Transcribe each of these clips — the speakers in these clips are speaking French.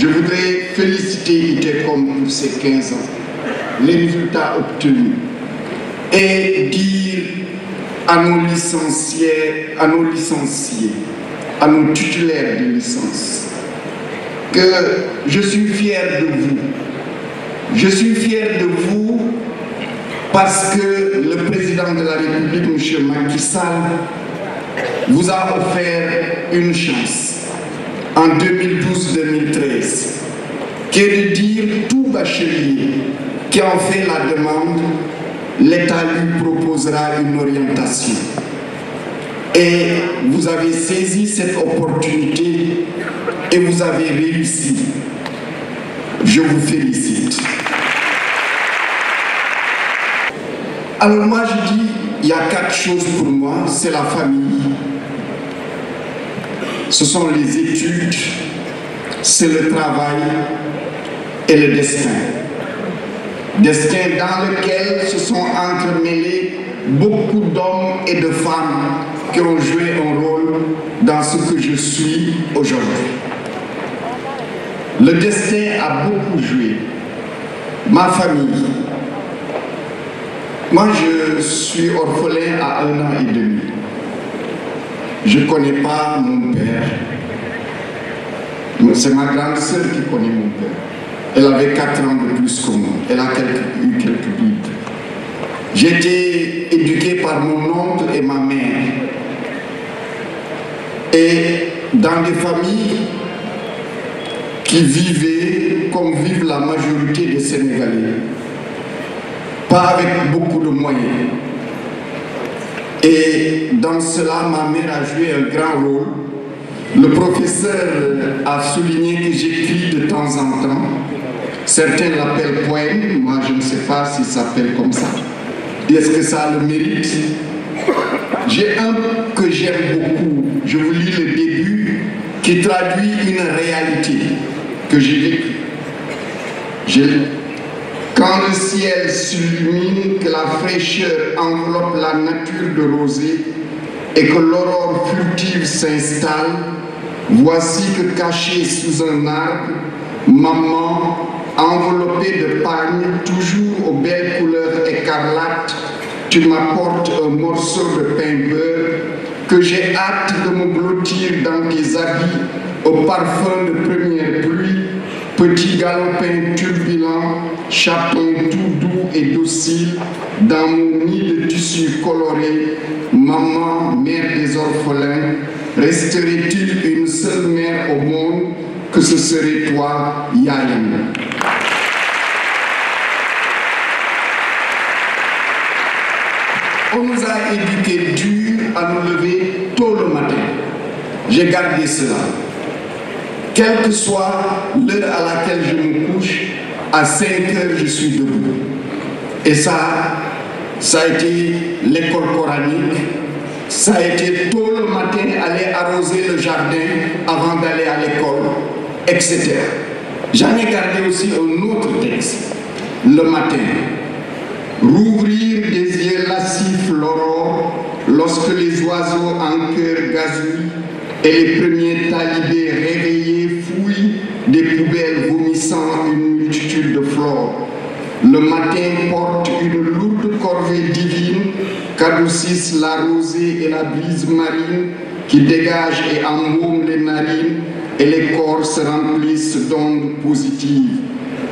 je voudrais féliciter ITECOM pour ses 15 ans, les résultats obtenus, et dire à nos licenciés, à nos titulaires de licence, que je suis fier de vous. Je suis fier de vous parce que le président de la République, M. Macky Sall, vous a offert une chance en 2012-2013, qui est de dire tout bachelier qui en fait la demande, l'État lui proposera une orientation. Et vous avez saisi cette opportunité et vous avez réussi. Je vous félicite. Alors moi je dis, il y a 4 choses pour moi, c'est la famille, ce sont les études, c'est le travail et le destin. Destin dans lequel se sont entremêlés beaucoup d'hommes et de femmes qui ont joué un rôle dans ce que je suis aujourd'hui. Le destin a beaucoup joué. Ma famille. Moi, je suis orphelin à 1 an et demi. Je ne connais pas mon père. C'est ma grande sœur qui connaît mon père. Elle avait 4 ans de plus que moi. Elle a eu quelques vides. J'ai été éduqué par mon oncle et ma mère. Et dans des familles qui vivaient comme vivent la majorité des Sénégalais. Pas avec beaucoup de moyens. Et dans cela, ma mère a joué un grand rôle. Le professeur a souligné que j'écris de temps en temps. Certains l'appellent poème, moi je ne sais pas si ça s'appelle comme ça. Est-ce que ça a le mérite? J'ai un que j'aime beaucoup, je vous lis le début, qui traduit une réalité que j'ai vécue. Quand le ciel s'illumine, que la fraîcheur enveloppe la nature de rosée et que l'aurore furtive s'installe, voici que cachée sous un arbre, maman, enveloppée de pagne, toujours aux belles couleurs écarlates, tu m'apportes un morceau de pain beurre que j'ai hâte de me blottir dans tes habits au parfum de première pluie. Petit galopin turbulent, chapon tout doux et docile, dans mon nid de tissu coloré, maman, mère des orphelins, resterait-il une seule mère au monde, que ce serait toi, Yaïm. On nous a éduqués dur à nous lever tôt le matin. J'ai gardé cela. Quelle que soit l'heure à laquelle je me couche, à 5 heures, je suis debout. Et ça a été l'école coranique, ça a été tôt le matin aller arroser le jardin avant d'aller à l'école, etc. J'en ai gardé aussi un autre texte, le matin. Rouvrir des yeux lascifs l'aurore, lorsque les oiseaux en chœur gazouillent, et les premiers talibés réveillés fouillent des poubelles vomissant une multitude de flore. Le matin porte une lourde corvée divine qu'adoucissent la rosée et la brise marine qui dégagent et embaument les narines et les corps se remplissent d'ondes positives.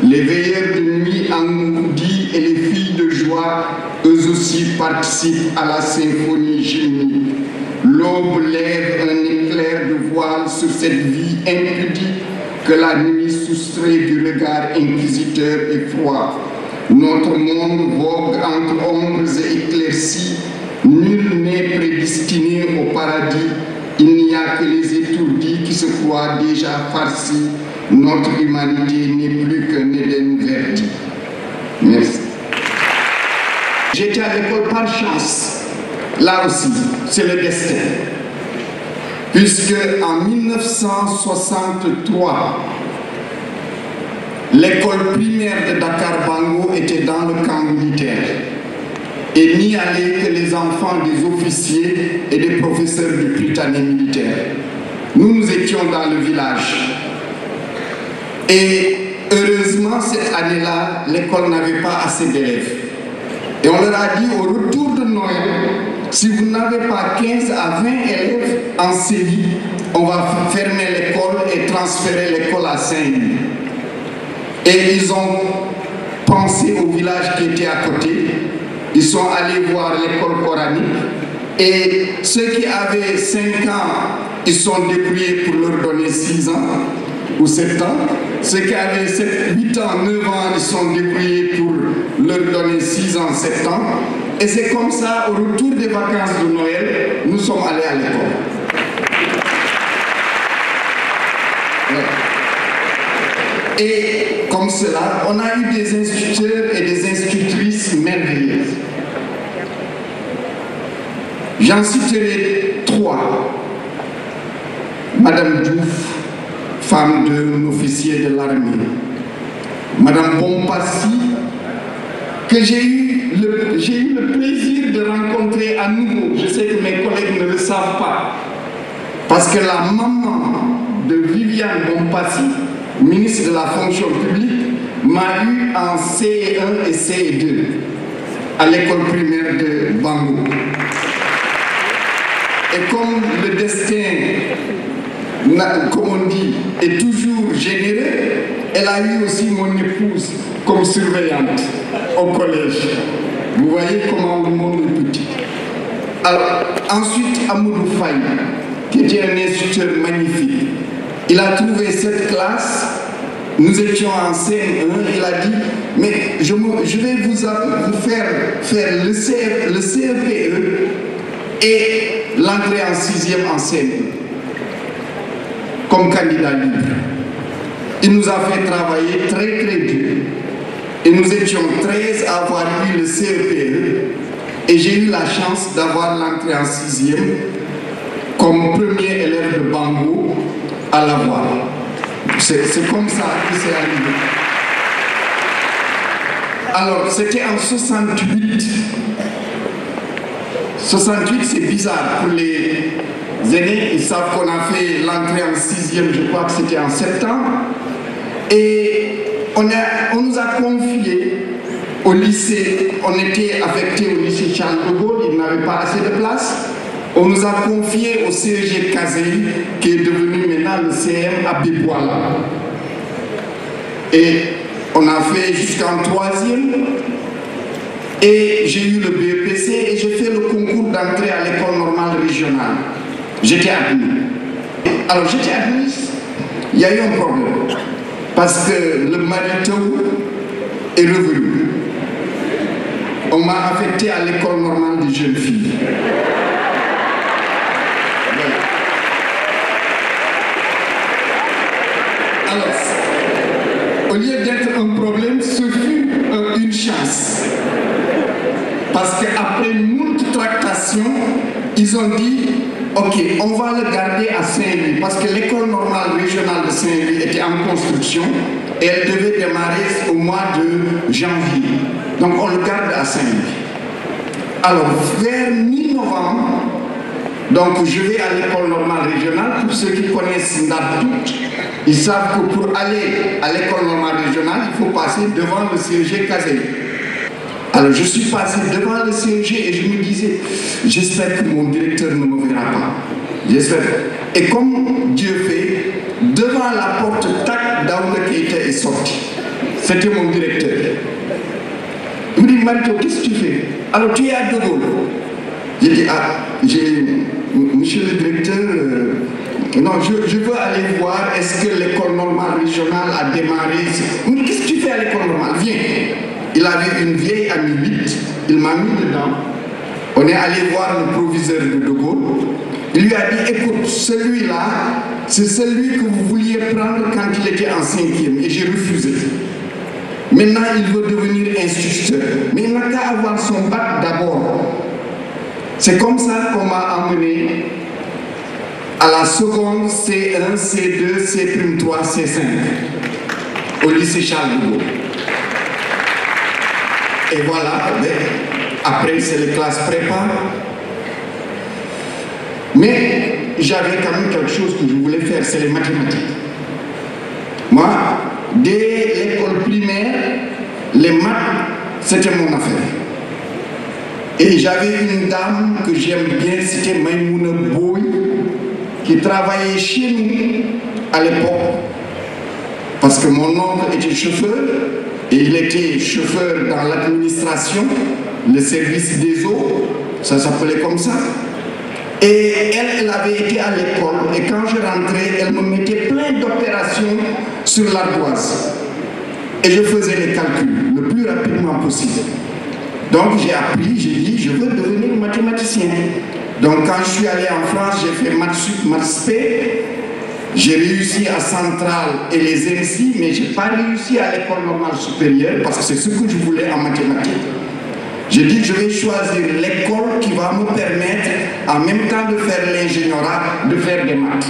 Les veilleurs de nuit engourdis et les filles de joie, eux aussi participent à la symphonie génie. L'aube lève un éclair de voile sur cette vie impudique que la nuit soustrait du regard inquisiteur et froid. Notre monde vogue entre ombres et éclaircies. Nul n'est prédestiné au paradis. Il n'y a que les étourdis qui se croient déjà farcis. Notre humanité n'est plus qu'un Éden verdi. Merci. J'étais à l'école par chance. Là aussi, c'est le destin. Puisque en 1963, l'école primaire de Dakar Bango était dans le camp militaire. Et n'y allaient que les enfants des officiers et des professeurs du Britannique militaire. Nous étions dans le village. Et heureusement, cette année-là, l'école n'avait pas assez d'élèves. Et on leur a dit, au retour de Noël, si vous n'avez pas 15 à 20 élèves en série, on va fermer l'école et transférer l'école à Saint-Louis. Et ils ont pensé au village qui était à côté. Ils sont allés voir l'école coranique. Et ceux qui avaient 5 ans, ils sont débrouillés pour leur donner 6 ans ou 7 ans. Ceux qui avaient 8 ans, 9 ans, ils sont débrouillés pour leur donner 6 ans, 7 ans. Et c'est comme ça, au retour des vacances de Noël, nous sommes allés à l'école. Et comme cela, on a eu des instituteurs et des institutrices merveilleuses. J'en citerai 3. Madame Diouf, femme d'un officier de l'armée. Madame Bompassi, que j'ai eu le plaisir de rencontrer à nouveau. Je sais que mes collègues ne le savent pas. Parce que la maman de Viviane Bompassi, ministre de la fonction publique, m'a eu en CE1 et CE2 à l'école primaire de Bango. Et comme le destin, comme on dit, est toujours généreux, elle a eu aussi mon épouse comme surveillante au collège. Vous voyez comment le monde est petit. Alors, ensuite, Amoudou Faye, qui était un instituteur magnifique. Il a trouvé cette classe, nous étions en CM1, il a dit, mais je vais vous faire le CEPE et l'entrée en 6e en CM1, comme candidat libre. Il nous a fait travailler très très dur. Et nous étions 13 à avoir eu le CEPE et j'ai eu la chance d'avoir l'entrée en 6e comme premier élève de Bango à l'avoir. C'est comme ça que c'est arrivé. Alors, c'était en 68. 68, c'est bizarre. Pour les aînés, ils savent qu'on a fait l'entrée en 6e, je crois que c'était en septembre. Et on nous a confié au lycée, on était affecté au lycée Charles de Gaulle, il n'avait pas assez de place. On nous a confié au CEG Kazéi, qui est devenu maintenant le CM à Bibouala. Et on a fait jusqu'en 3e. Et j'ai eu le BEPC et j'ai fait le concours d'entrée à l'école normale régionale. J'étais admis. Alors j'étais admis, il y a eu un problème. Parce que le mariteau est revenu. On m'a affecté à l'école normale des jeunes filles. Alors, au lieu d'être un problème, ce fut une chance. Parce qu'après moult tractations, ils ont dit, ok, on va le garder à Saint-Louis, parce que l'école normale régionale de Saint-Louis était en construction et elle devait démarrer au mois de janvier. Donc on le garde à Saint-Louis. Alors, vers mi-novembre, donc je vais à l'école normale régionale. Pour ceux qui connaissent Ndartout, ils savent que pour aller à l'école normale régionale, il faut passer devant le CEG Kazéi. Alors je suis passé devant le CEG et je me disais, j'espère que mon directeur ne me verra pas. J'espère. Et comme Dieu fait, devant la porte, tac, Daouda Keïta est sorti. C'était mon directeur. Il me dit, Marito, qu'est-ce que tu fais? Alors tu es à De Gaulle. J'ai dit, ah, monsieur le directeur, non, je veux aller voir, est-ce que l'école normale régionale a démarré? Il me dit, qu'est-ce que tu fais à l'école normale? Viens. Il avait une vieille amie 8, il m'a mis dedans. On est allé voir le proviseur de De Gaulle. Il lui a dit, écoute, celui-là, c'est celui que vous vouliez prendre quand il était en 5e et j'ai refusé. Maintenant, il veut devenir instituteur. Mais il n'a qu'à avoir son bac d'abord. C'est comme ça qu'on m'a emmené à la seconde C1, C2, C'3, C5 au lycée Charles de Gaulle. Et voilà, après c'est les classes prépa. Mais j'avais quand même quelque chose que je voulais faire, c'est les mathématiques. Moi, Dès l'école primaire, les maths, c'était mon affaire. Et j'avais une dame que j'aime bien, c'était Maïmouna Boy, qui travaillait chez nous à l'époque, parce que mon oncle était chauffeur, et il était chauffeur dans l'administration, le service des eaux, ça s'appelait comme ça. Et elle avait été à l'école, et quand je rentrais, elle me mettait plein d'opérations sur l'ardoise. Et je faisais les calculs le plus rapidement possible. Donc j'ai appris, j'ai dit, je veux devenir mathématicien. Donc quand je suis allé en France, j'ai fait maths sup, maths spé. J'ai réussi à Centrale et les ENSI, mais je n'ai pas réussi à l'école normale supérieure parce que c'est ce que je voulais en mathématiques. J'ai dit que je vais choisir l'école qui va me permettre, en même temps de faire l'ingénierat, de faire des maths.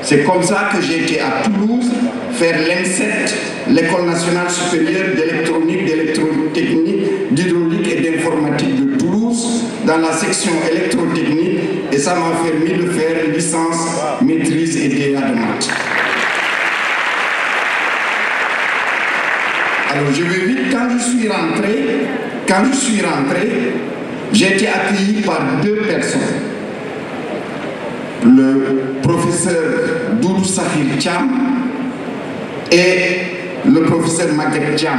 C'est comme ça que j'ai été à Toulouse faire l'ENSET, l'École nationale supérieure d'électronique, d'électrotechnique, d'hydraulique et d'informatique de Toulouse, dans la section électrotechnique, et ça m'a permis de faire licence, maîtrise et DA de maths. Alors je vais vite, quand je suis rentré, j'ai été accueilli par deux personnes. Le professeur Doudou Sahir Thiam et le professeur Maguette Thiam.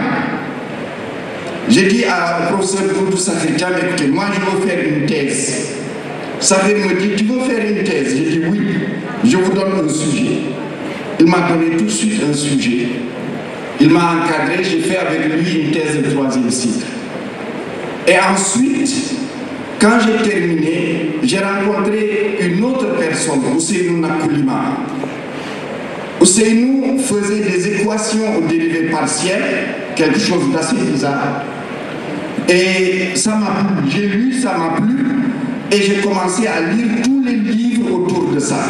J'ai dit au professeur Doudou Sahir Thiam, écoutez, moi je veux faire une thèse. Sahir me dit, tu veux faire une thèse? J'ai dit oui, je vous donne un sujet. Il m'a donné tout de suite un sujet. Il m'a encadré, j'ai fait avec lui une thèse de 3e cycle. Et ensuite, quand j'ai terminé, j'ai rencontré une autre personne, Ousseynou Nakoulima. Ousseynou faisait des équations aux dérivées partielles, quelque chose d'assez bizarre. Et ça m'a plu, j'ai lu, ça m'a plu, et j'ai commencé à lire tous les livres autour de ça.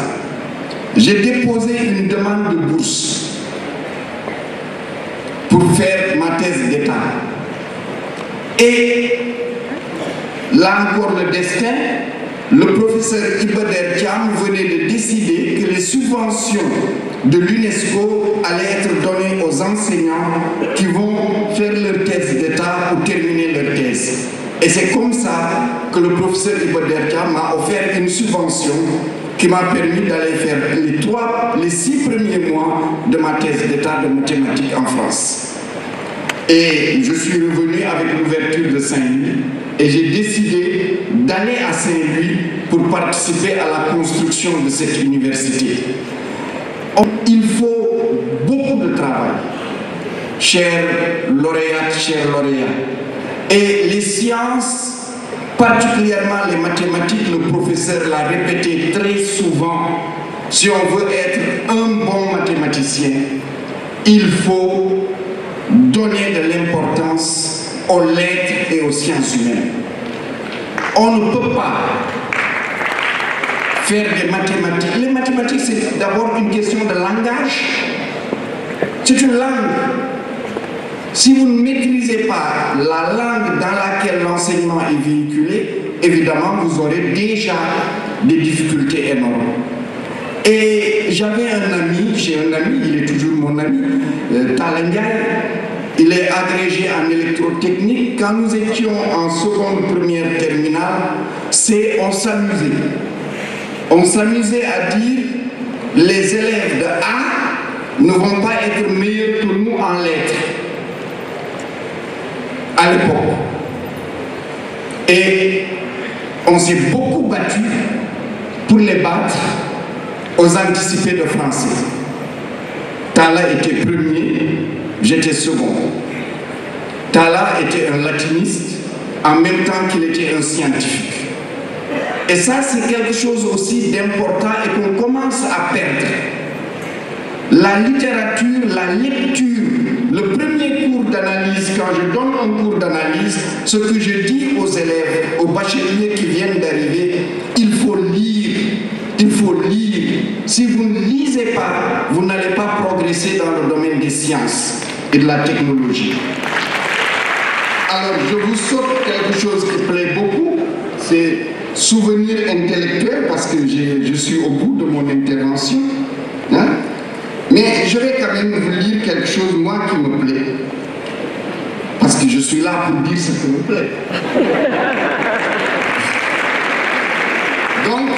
J'ai déposé une demande de bourse pour faire ma thèse d'État. Et là encore le destin, le professeur Ibader Thiam venait de décider que les subventions de l'UNESCO allaient être données aux enseignants qui vont faire leur thèse d'État ou terminer leur thèse. Et c'est comme ça que le professeur Ibader Thiam m'a offert une subvention qui m'a permis d'aller faire les 6 premiers mois de ma thèse d'État de mathématiques en France. Et je suis revenu avec l'ouverture de Saint-Louis et j'ai décidé d'aller à Saint-Louis pour participer à la construction de cette université. Il faut beaucoup de travail, chers lauréates, chers lauréats. Et les sciences, particulièrement les mathématiques, le professeur l'a répété très souvent, si on veut être un bon mathématicien, il faut donner de l'importance aux lettres et aux sciences humaines. On ne peut pas faire des mathématiques. Les mathématiques, c'est d'abord une question de langage. C'est une langue. Si vous ne maîtrisez pas la langue dans laquelle l'enseignement est véhiculé, évidemment, vous aurez déjà des difficultés énormes. Et j'avais un ami, j'ai un ami, il est toujours mon ami, Talengay. Il est agrégé en électrotechnique. Quand nous étions en seconde, première terminale, on s'amusait. On s'amusait à dire les élèves de A ne vont pas être meilleurs que nous en lettres. À l'époque. Et on s'est beaucoup battu pour les battre aux anticipés de français. Tala était premier, j'étais second. Tala était un latiniste en même temps qu'il était un scientifique. Et ça, c'est quelque chose aussi d'important et qu'on commence à perdre. La littérature, la lecture, le premier cours d'analyse, quand je donne un cours d'analyse, ce que je dis aux élèves, aux bacheliers qui viennent d'arriver, il faut lire, il faut lire. Si vous ne lisez pas, vous n'allez pas progresser dans le domaine des sciences et de la technologie. Alors, je vous saute quelque chose qui plaît beaucoup, c'est souvenir intellectuel, parce que je suis au bout de mon intervention. Hein? Mais je vais quand même vous lire quelque chose, moi, qui me plaît. Parce que je suis là pour dire ce qui me plaît. Donc,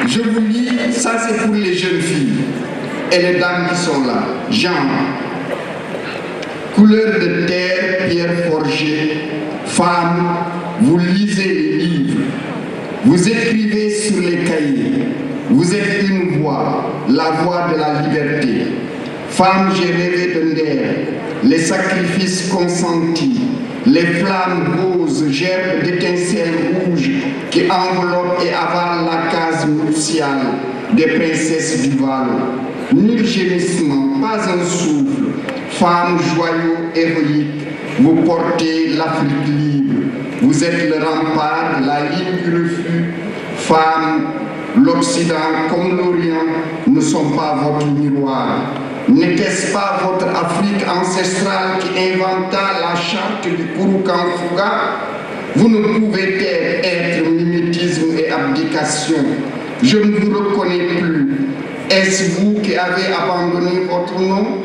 je vous lis, ça c'est pour les jeunes filles et les dames qui sont là. Jean, couleur de terre, pierre forgée, femme, vous lisez les livres, vous écrivez sur les cahiers, vous êtes une voix, la voix de la liberté. Femme, j'ai rêvé de l'air, les sacrifices consentis, les flammes roses, gerbes d'étincelles rouges qui enveloppent et avalent la case nuptiale des princesses du Val. Nul gémissement, pas un souffle. Femme, joyau, héroïque, vous portez l'Afrique libre. Vous êtes le rempart, la ligne du refus. Femme, l'Occident comme l'Orient ne sont pas votre miroir. N'était-ce pas votre Afrique ancestrale qui inventa la charte du Kouroukan Fouga? Vous ne pouvez être mimétisme et abdication. Je ne vous reconnais plus. Est-ce vous qui avez abandonné votre nom?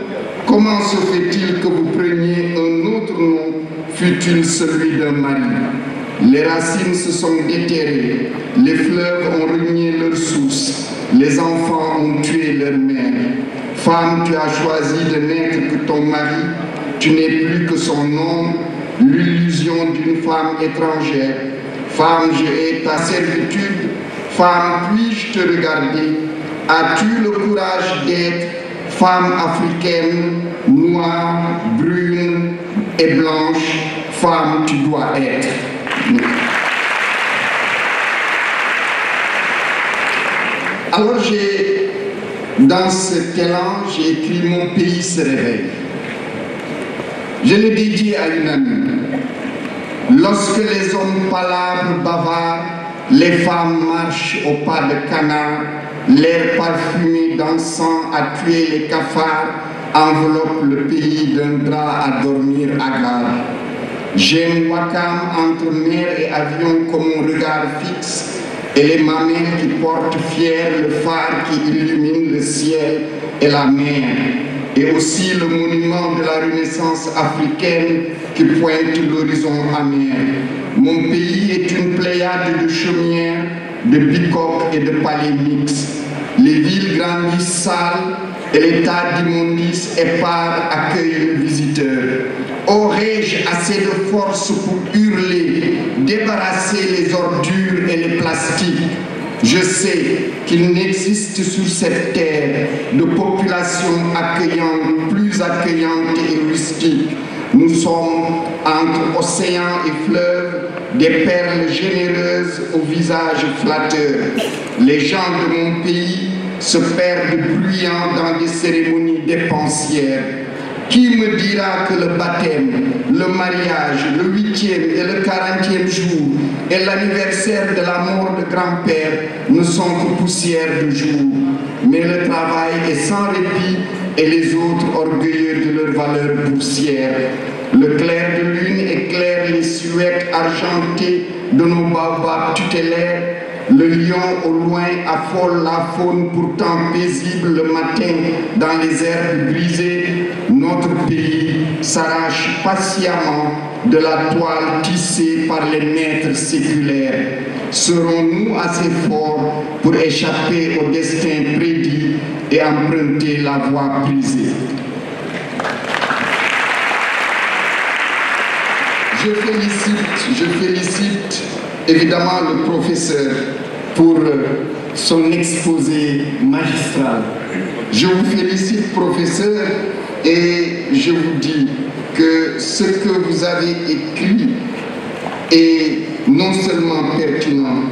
Comment se fait-il que vous preniez un autre nom, fût-il celui d'un mari? Les racines se sont déterrées, les fleuves ont renié leur source, les enfants ont tué leur mère. Femme, tu as choisi de n'être que ton mari, tu n'es plus que son homme, l'illusion d'une femme étrangère. Femme, je hais ta servitude. Femme, puis-je te regarder? As-tu le courage d'être femme africaine, noire, brune et blanche? Femme, tu dois être. Alors dans cet élan, j'ai écrit « Mon pays se réveille ». Je l'ai dédié à une amie. Lorsque les hommes palabres bavards, les femmes marchent au pas de canard, l'air parfumé d'encens a tué les cafards, enveloppe le pays d'un drap à dormir hagard. J'aime Wakam entre mer et avion comme mon regard fixe, et les mamelles qui portent fier le phare qui illumine le ciel et la mer, et aussi le monument de la Renaissance africaine qui pointe l'horizon amer. Mon pays est une pléiade de chaumières, de bicoques et de palais mixtes. Les villes grandissent sales et les tas d'immondices épars accueillent le visiteur. Aurais-je assez de force pour hurler, débarrasser les ordures et les plastiques? Je sais qu'il n'existe sur cette terre de population accueillante, plus accueillante et rustique. Nous sommes entre océan et fleuve, des perles généreuses au visage flatteur. Les gens de mon pays se perdent bruyants dans des cérémonies dépensières. Qui me dira que le baptême, le mariage, le 8e et le 40e jour et l'anniversaire de la mort de grand-père ne sont que poussière de jour? Mais le travail est sans répit et les autres orgueilleux de leur valeur boursière. Le clair de lune éclaire les silhouettes argentées de nos baobabs tutélaires. Le lion au loin affole la faune pourtant paisible le matin dans les herbes brisées. Notre pays s'arrache patiemment de la toile tissée par les maîtres séculaires. Serons-nous assez forts pour échapper au destin prédit et emprunter la voie brisée? Je félicite évidemment le professeur pour son exposé magistral. Je vous félicite, professeur, et je vous dis que ce que vous avez écrit est non seulement pertinent,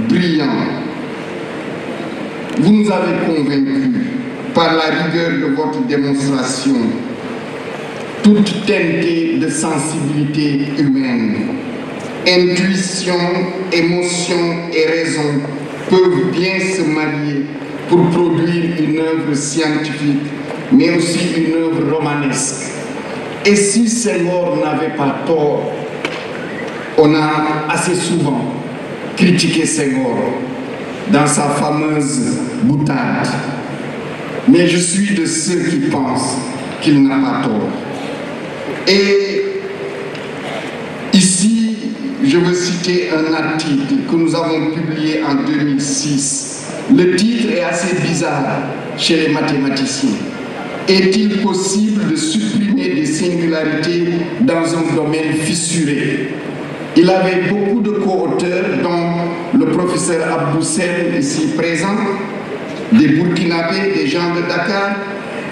brillant. Vous nous avez convaincus par la rigueur de votre démonstration, toute teintée de sensibilité humaine. Intuition, émotion et raison peuvent bien se marier pour produire une œuvre scientifique, mais aussi une œuvre romanesque. Et si Senghor n'avait pas tort, on a assez souvent critiqué Senghor dans sa fameuse boutade. mais je suis de ceux qui pensent qu'il n'a pas tort. Et ici, je veux citer un article que nous avons publié en 2006. Le titre est assez bizarre chez les mathématiciens. Est-il possible de supprimer des singularités dans un domaine fissuré? Il avait beaucoup de co-auteurs, dont le professeur Abdou Sen, ici présent, des Burkinabés, des gens de Dakar.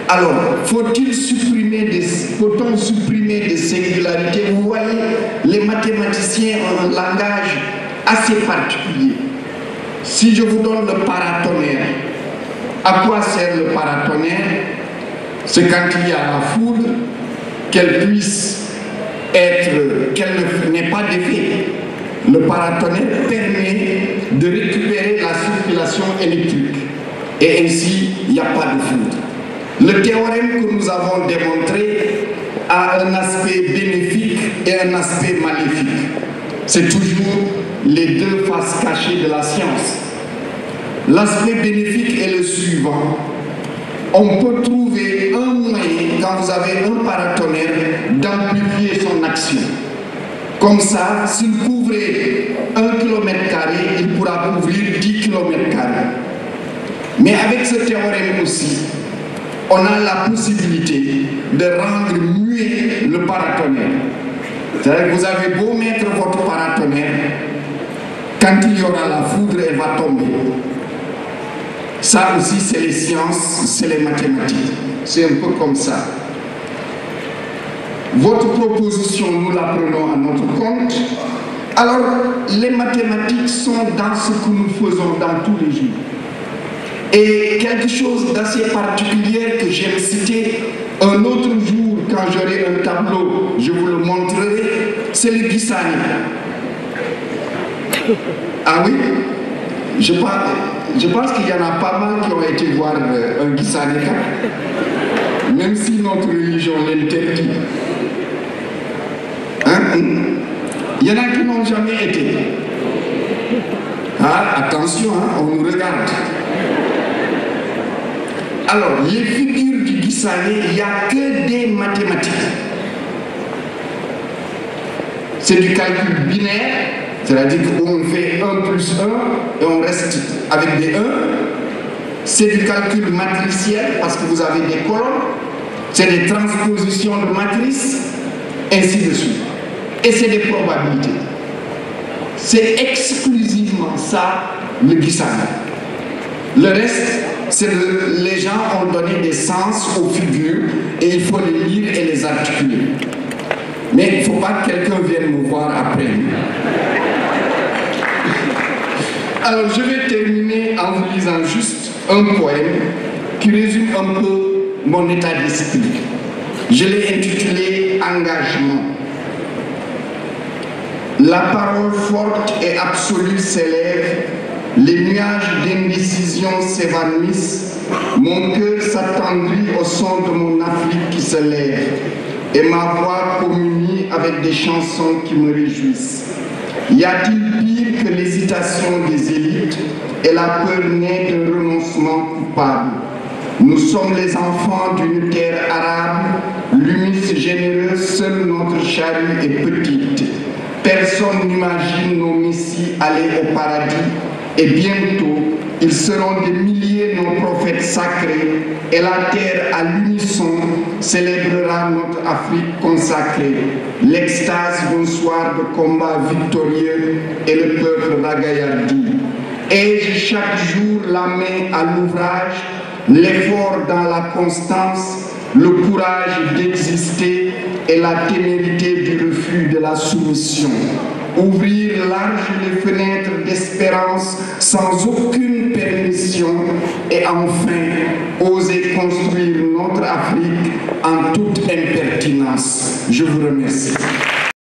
Alors, faut-on supprimer des singularités? Vous voyez, les mathématiciens ont un langage assez particulier. Si je vous donne le paratonnerre, à quoi sert le paratonnerre? C'est quand il y a la foudre, qu'elle n'ait pas d'effet. Le paratonnerre permet de récupérer la circulation électrique. Et ainsi, il n'y a pas de foudre. Le théorème que nous avons démontré a un aspect bénéfique et un aspect maléfique. C'est toujours les deux faces cachées de la science. L'aspect bénéfique est le suivant. On peut trouver un moyen, quand vous avez un paratonnerre, d'amplifier son action. Comme ça, s'il couvrait 1 km², il pourra couvrir 10 km². Mais avec ce théorème aussi, on a la possibilité de rendre muet le paratonnerre. C'est-à-dire que vous avez beau mettre votre paratonnerre, quand il y aura la foudre, elle va tomber. Ça aussi, c'est les sciences, c'est les mathématiques. C'est un peu comme ça. Votre proposition, nous la prenons à notre compte. Alors, les mathématiques sont dans ce que nous faisons dans tous les jours. Et quelque chose d'assez particulier que j'aime citer, un autre jour, quand j'aurai un tableau, je vous le montrerai, c'est le Gissani. Ah oui? Je pense qu'il y en a pas mal qui ont été voir un Gissani, même si notre religion l'interdit. Hein? Il y en a qui n'ont jamais été. Ah, attention, hein, on nous regarde. Alors, les figures du Gissani, il n'y a que des mathématiques. C'est du calcul binaire, c'est-à-dire qu'on fait 1 plus 1 et on reste avec des 1. C'est du calcul matriciel parce que vous avez des colonnes. C'est des transpositions de matrices, ainsi de suite. Et c'est des probabilités. C'est exclusivement ça, le Gissani. Le reste, les gens ont donné des sens aux figures et il faut les lire et les articuler. Mais il ne faut pas que quelqu'un vienne me voir après. Alors je vais terminer en vous lisant juste un poème qui résume un peu mon état d'esprit. Je l'ai intitulé « Engagement ». La parole forte et absolue s'élève, les nuages d'indécision s'évanouissent, mon cœur s'attendrit au son de mon Afrique qui se lève, et ma voix communie avec des chansons qui me réjouissent. Y a-t-il pire que l'hésitation des élites et la peur née d'un renoncement coupable? Nous sommes les enfants d'une terre arabe, l'humus généreux, seul notre charrue est petite. Personne n'imagine nos messies aller au paradis, et bientôt, ils seront des milliers nos prophètes sacrés, et la terre à l'unisson célébrera notre Afrique consacrée, l'extase d'un soir de combat victorieux et le peuple ragaillardi. Ai-je chaque jour la main à l'ouvrage, l'effort dans la constance, le courage d'exister et la témérité du refus de la soumission. Ouvrir large les fenêtres d'espérance sans aucune permission et enfin oser construire notre Afrique en toute impertinence. Je vous remercie.